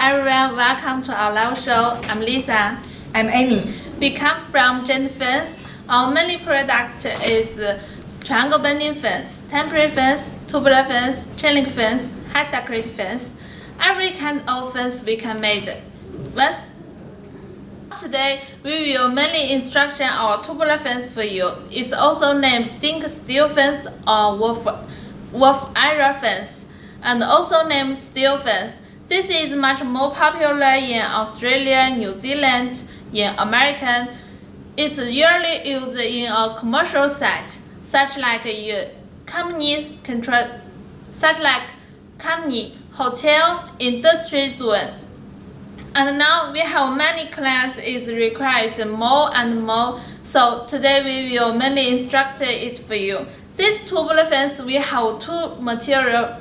everyone, welcome to our live show. I'm Lisa. I'm Amy. We come from Gent Fence. Our main product is triangle bending fence, temporary fence, tubular fence, chain link fence, high security fence. Every kind of fence we can make. Today we will mainly instruct our tubular fence for you. It's also named zinc steel fence or wolf iron fence, and also named steel fence. This is much more popular in Australia, New Zealand, in America. It's usually used in a commercial site, such like company, hotel, industry zone. And now we have many clients is required more and more. So today we will mainly instruct it for you. This tubular fence we have two material.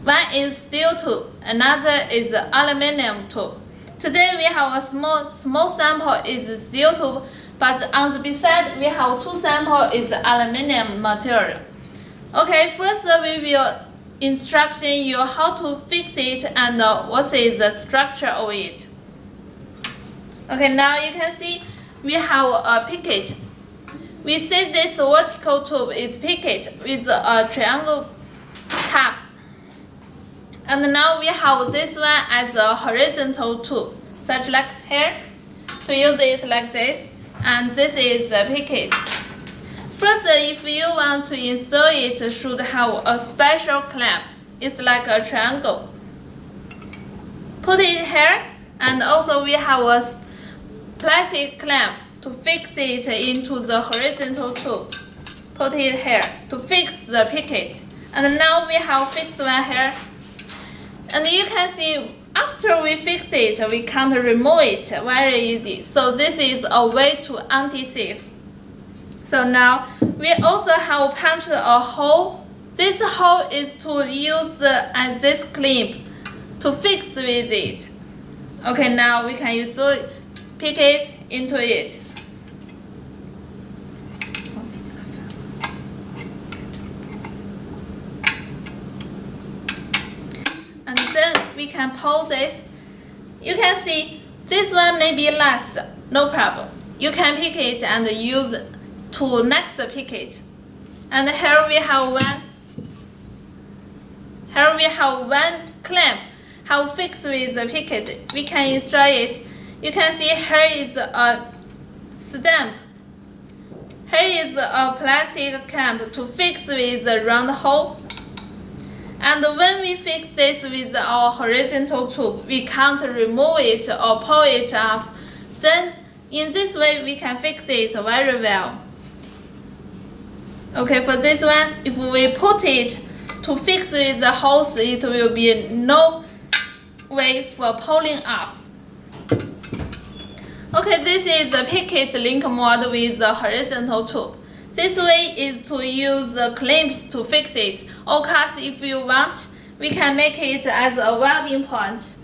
One is steel tube, another is aluminum tube. Today we have a small sample is steel tube, but on the beside we have two sample is aluminum material. Okay, first we will instruct you how to fix it and what is the structure of it. Okay, now you can see we have a picket. We see this vertical tube is picket with a triangle cap. And now we have this one as a horizontal tube, such like here. To use it like this, and this is the picket. First, if you want to install it, should have a special clamp. It's like a triangle. Put it here, and also we have a plastic clamp to fix it into the horizontal tube. Put it here to fix the picket. And now we have fixed one here. And you can see after we fix it, we can't remove it very easy. So this is a way to anti-seize. So now we also have punched a hole. This hole is to use as this clip to fix with it. Okay, now we can use picket into it. And then we can pull this. You can see this one may be last, no problem. You can pick it and use to next picket. And here we have one clamp how fixed with the picket. We can install it. You can see here is a stamp. Here is a plastic clamp to fix with the round hole. And when we fix this with our horizontal tube, we can't remove it or pull it off. Then in this way we can fix it very well. Okay, for this one, if we put it to fix with the holes, it will be no way for pulling off. Okay, this is the picket link mode with the horizontal tube. This way is to use the clamps to fix it. Of course, if you want, we can make it as a welding point.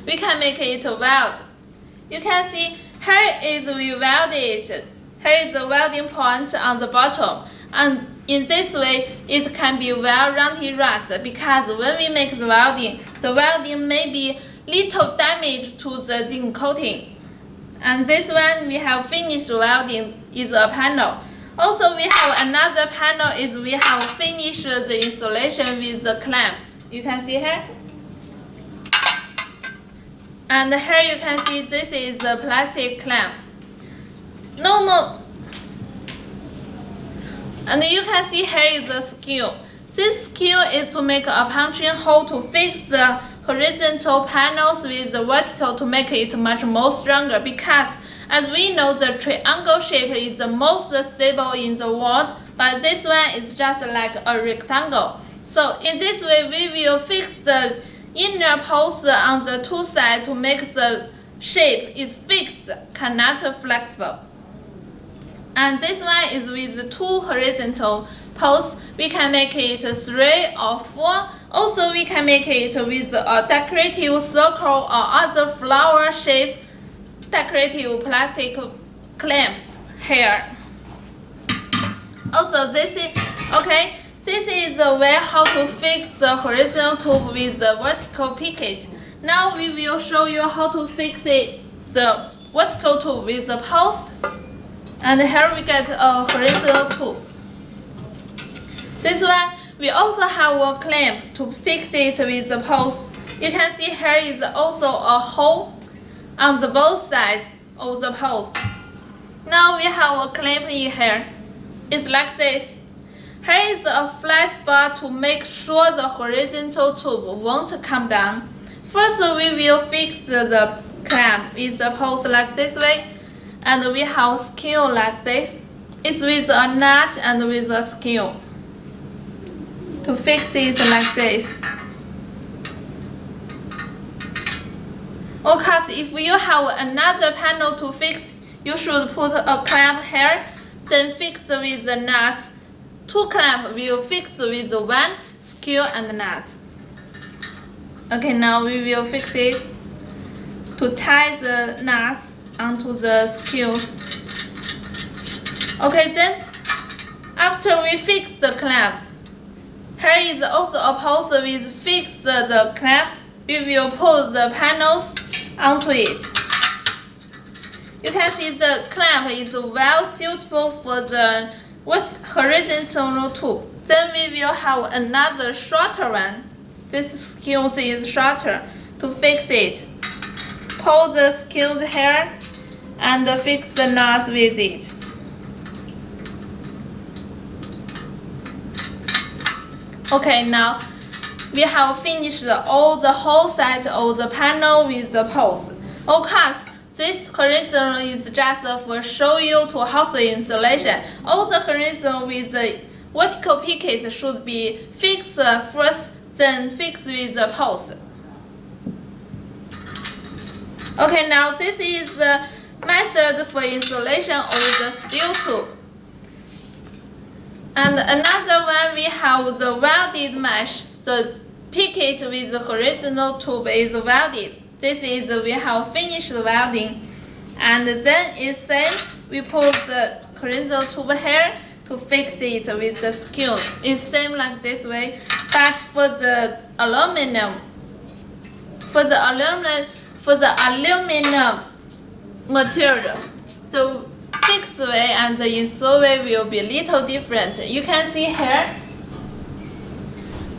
We can make it weld. You can see here is we weld it. Here is the welding point on the bottom. And in this way, it can be well rounded rust because when we make the welding may be little damage to the zinc coating. And this one we have finished welding is a panel. Also we have another panel is we have finished the installation with the clamps. You can see here. And here you can see this is the plastic clamps. No more. And you can see here is the screw. This screw is to make a punching hole to fix the horizontal panels with the vertical to make it much more stronger because as we know the triangle shape is the most stable in the world, but this one is just like a rectangle. So in this way we will fix the inner post on the two sides to make the shape is fixed, cannot flexible. And this one is with two horizontal posts. We can make it 3 or 4. Also, we can make it with a decorative circle or other flower shape decorative plastic clamps here. Also, this is okay. This is the way how to fix the horizontal tube with the vertical picket. Now we will show you how to fix the vertical tube with the post. And here we get a horizontal tube. This one, we also have a clamp to fix it with the post. You can see here is also a hole on the both sides of the post. Now we have a clamp in here. It's like this. Here is a flat bar to make sure the horizontal tube won't come down. First, we will fix the clamp with the post like this way. And we have a screw like this. It's with a nut and with a screw. To fix it like this. Of course, if you have another panel to fix, you should put a clamp here, then fix with the nuts. Two clamps will fix with one screw and nuts. Okay, now we will fix it to tie the nuts onto the screws. Okay, then after we fix the clamp, here is also a post with fix the clamp. We will put the panels onto it. You can see the clamp is well suitable for the horizontal tube. Then we will have another shorter one. This screw is shorter. To fix it, pull the screws here and fix the nuts with it. Okay, now we have finished all the whole side of the panel with the post. Of course, this horizon is just for show you to house the installation. All the horizon with the vertical picket should be fixed first, then fixed with the post. Okay, now this is the method for installation of the steel tube. And another one, we have the welded mesh. The picket with the horizontal tube is welded. This is we have finished welding. And then it's same, we put the horizontal tube here to fix it with the screws. It's same like this way, but for the aluminum material, so fixed way and the install way will be little different. You can see here,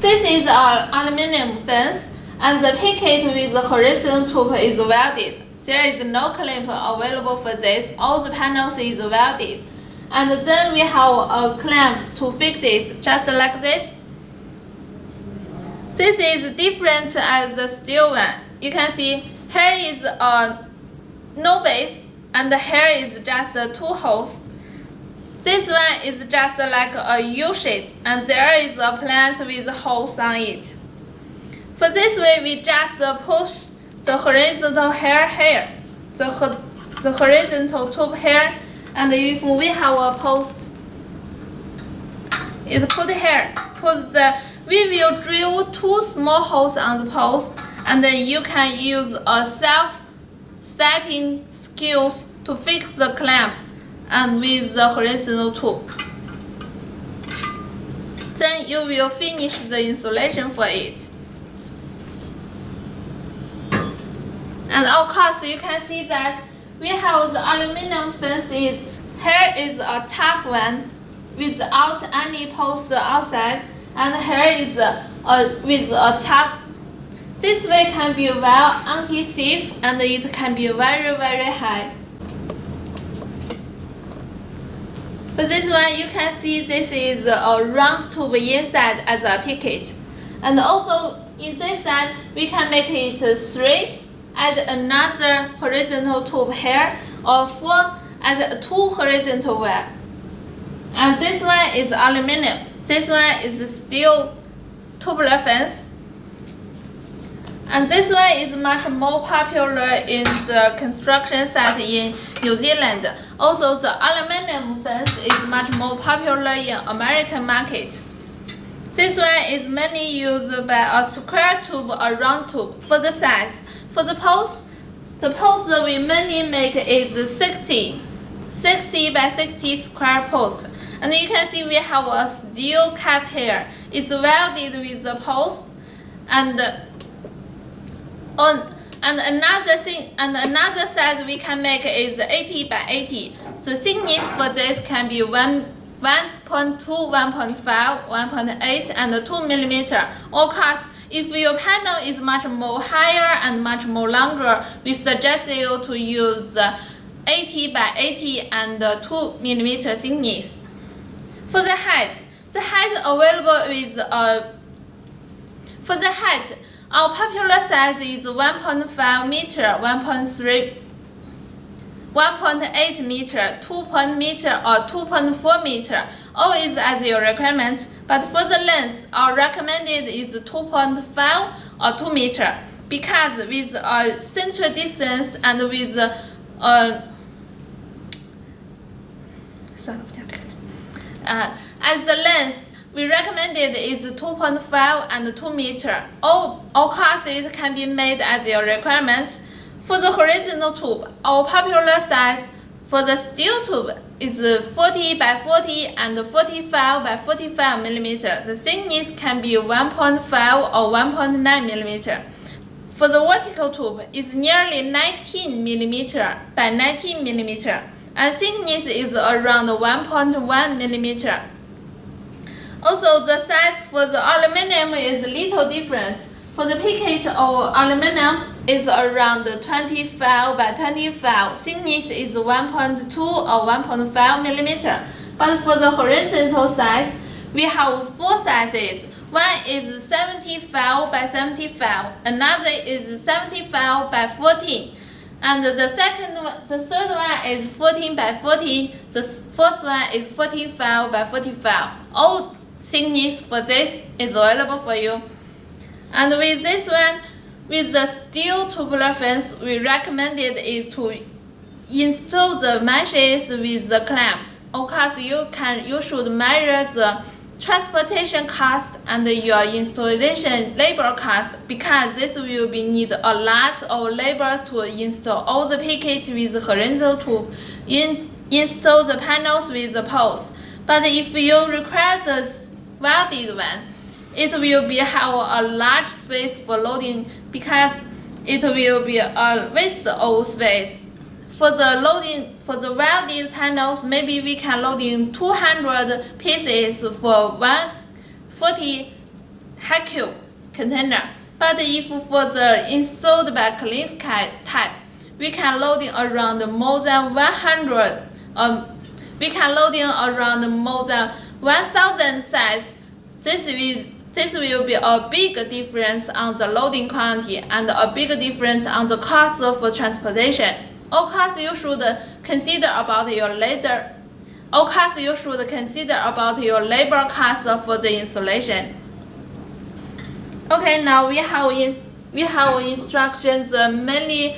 this is our aluminum fence, and the picket with the horizontal tube is welded. There is no clamp available for this. All the panels is welded. And then we have a clamp to fix it, just like this. This is different as the steel one. You can see here is no base, and here is just two holes. This one is just like a U shape, and there is a plant with holes on it. For this way, we just push the horizontal hair here, the horizontal tube here, and if we have a post, it's put here. We will drill two small holes on the post, and then you can use a self-stepping screws to fix the clamps and with the horizontal tube. Then you will finish the installation for it. And of course, you can see that we have the aluminum fences. Here is a top one without any post outside, and here is with a top. This way can be well anti-thief, and it can be very, very high. For this one, you can see this is a round tube inside as a picket. And also in this side, we can make it 3, add another horizontal tube here, or 4, add 2 horizontal wire. And this one is aluminum. This one is steel tubular fence. And this one is much more popular in the construction site in New Zealand. Also, the aluminum fence is much more popular in American market. This one is mainly used by a square tube or round tube for the size. For the post we mainly make is 60 by 60 square post. And you can see we have a steel cap here. It's welded with the post, and another size we can make is 80 by 80. The thickness for this can be 1.2, 1.5, 1.8, and 2 millimeter. Of course, if your panel is much more higher and much more longer, we suggest you to use 80 by 80 and 2 millimeter thickness. For the height available is for the height, our popular size is 1.5 meter, 1.3, 1.8 meter, 2 meter, or 2.4 meter. All is as your requirement, but for the length, our recommended is 2.5 or 2 meter, because with a center distance and with as the length, we recommended is 2.5 and 2 meter. All classes can be made as your requirement. For the horizontal tube, our popular size for the steel tube is 40 by 40 and 45 by 45 millimeter. The thickness can be 1.5 or 1.9 millimeter. For the vertical tube, it's nearly 19 millimeter by 19 millimeter, and thickness is around 1.1 millimeter. Also, the size for the aluminum is a little different. For the picket of aluminum is around 25 by 25. Thickness is 1.2 or 1.5 millimeter. But for the horizontal size, we have 4 sizes. One is 75 by 75. Another is 75 by 14. And the third one is 14 by 14. The fourth one is 45 by 45. All thickness for this is available for you. And with this one, with the steel tubular fence, we recommended it to install the meshes with the clamps. Of course, you should measure the transportation cost and your installation labor cost, because this will be need a lot of labor to install all the picket with the horizontal tube, install the panels with the posts. But if you require the welded one, it will have a large space for loading, because it will be a waste of space. For the welded panels, maybe we can load in 200 pieces for 140 high cube container. But if for the installed by clip type, we can load in around more than 100. We can load in around more than 1,000 size. This will be a big difference on the loading quantity and a big difference on the cost for transportation. Of course, you should consider about your labor. Cost for the installation. Okay, now we have instructions many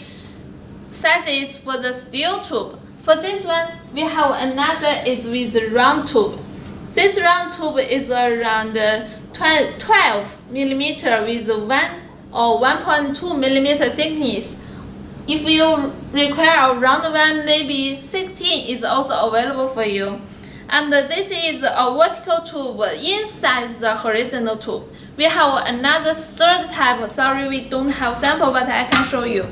sizes for the steel tube. For this one, we have another is with round tube. This round tube is around 12 millimeter with 1 or 1.2 millimeter thickness. If you require a round one, maybe 16 is also available for you. And this is a vertical tube inside the horizontal tube. We have another third type. Sorry, we don't have sample, but I can show you.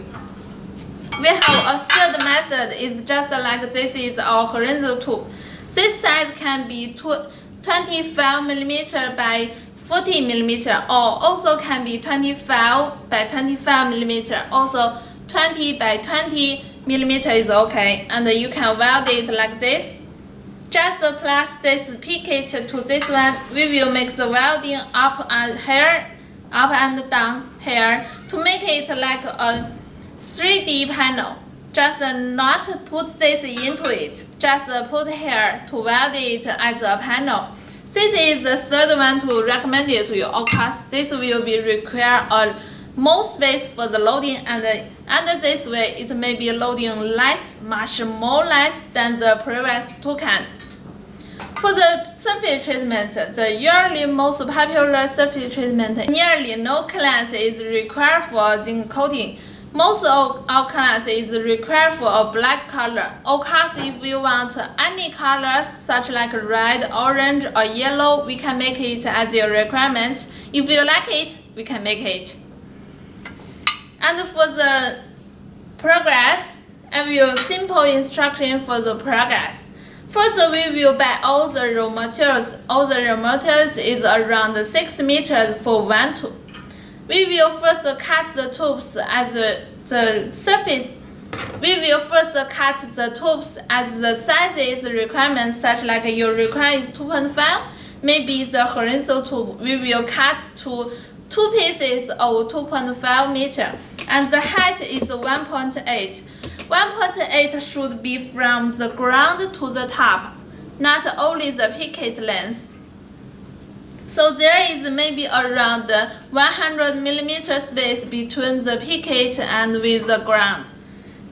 We have a third method. It's just like this is our horizontal tube. This size can be 25 millimeter by 40 millimeter, or also can be 25 by 25 millimeter. Also 20 by 20 millimeter is okay, and you can weld it like this. Just plus this picket to this one, we will make the welding up and down here to make it like a 3D panel. Just not put this into it, just put here to weld it as a panel. This is the third one to recommend it to you. Of course, this will be require more space for the loading, and this way it may be loading much more less than the previous two can. For the surface treatment, the yearly most popular surface treatment, nearly no class is required for zinc coating. Most of our class is required for a black color. Of course, if we want any colors such like red, orange, or yellow, we can make it as your requirement. If you like it, we can make it. And for the progress, I will simple instruction for the progress. First, we will buy all the raw materials. All the raw materials is around 6 meters for one tube. We will first cut the tubes as the surface. We will first cut the tubes as the sizes requirements, such like your requirement is 2.5. Maybe the horizontal tube we will cut to 2 pieces of 2.5 meter, and the height is 1.8. 1.8 should be from the ground to the top, not only the picket length. So there is maybe around 100 millimeter space between the picket and with the ground.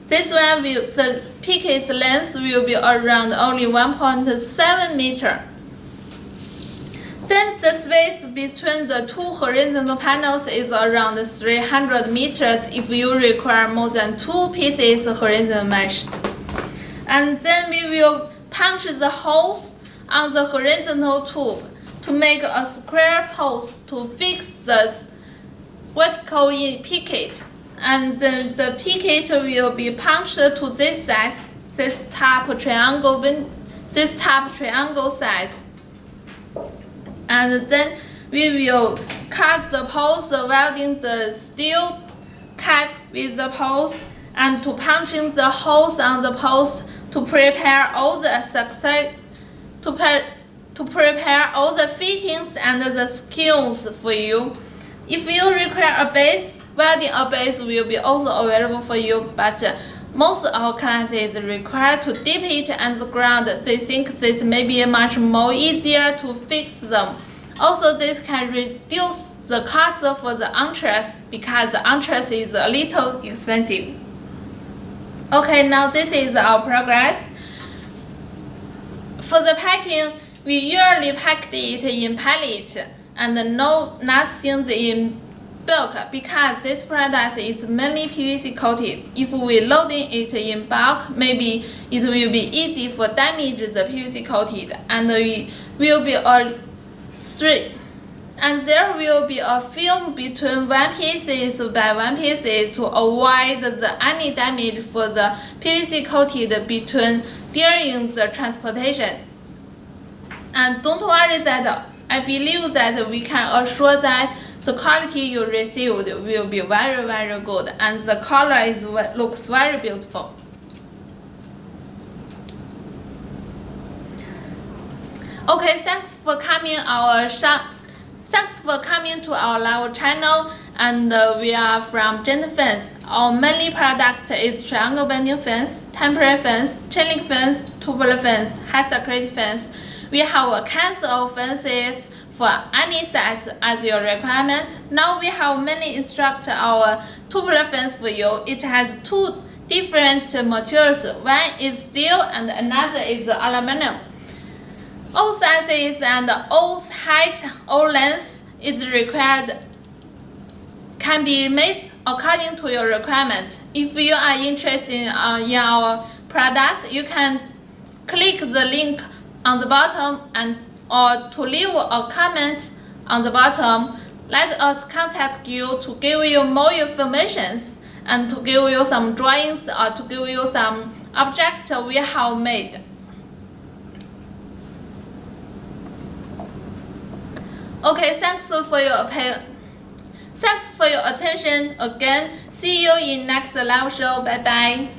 This one the picket length will be around only 1.7 meter. Then the space between the two horizontal panels is around 300 meters if you require more than 2 pieces horizontal mesh. And then we will punch the holes on the horizontal tube to make a square post to fix the vertical picket. And then the picket will be punched to this size, this top triangle size. And then we will cut the post, welding the steel cap with the post, and to punching the holes on the post to prepare all the prepare all the fittings and the skills for you. If you require a base, welding a base will be also available for you, but most of our classes require to dip it on the ground. They think this may be much more easier to fix them. Also, this can reduce the cost for the entrance because the entrance is a little expensive. Okay, now this is our progress. For the packing, we usually packed it in pallets and nothing in bulk because this product is mainly PVC coated. If we loading it in bulk, maybe it will be easy for damage the PVC coated, and we will be and there will be a film between one pieces by one pieces to avoid any damage for the PVC coated during the transportation. And don't worry that I believe that we can assure that the quality you received will be very, very good, and the color looks very beautiful. Okay, thanks for coming to our live channel, and we are from Gent Fence. Our mainly product is triangle bending fence, temporary fence, chain link fence, tubular fence, high security fence. We have kinds of fences for any size as your requirement. Now we have mainly instruct our tubular fence for you. It has 2 different materials. One is steel and another is aluminum. All sizes and all height, all length is required can be made according to your requirement. If you are interested in our products, you can click the link on the bottom or to leave a comment on the bottom. Let us contact you to give you more information and to give you some drawings or to give you some objects we have made. Okay, thanks for your attention again. See you in next live show. Bye bye.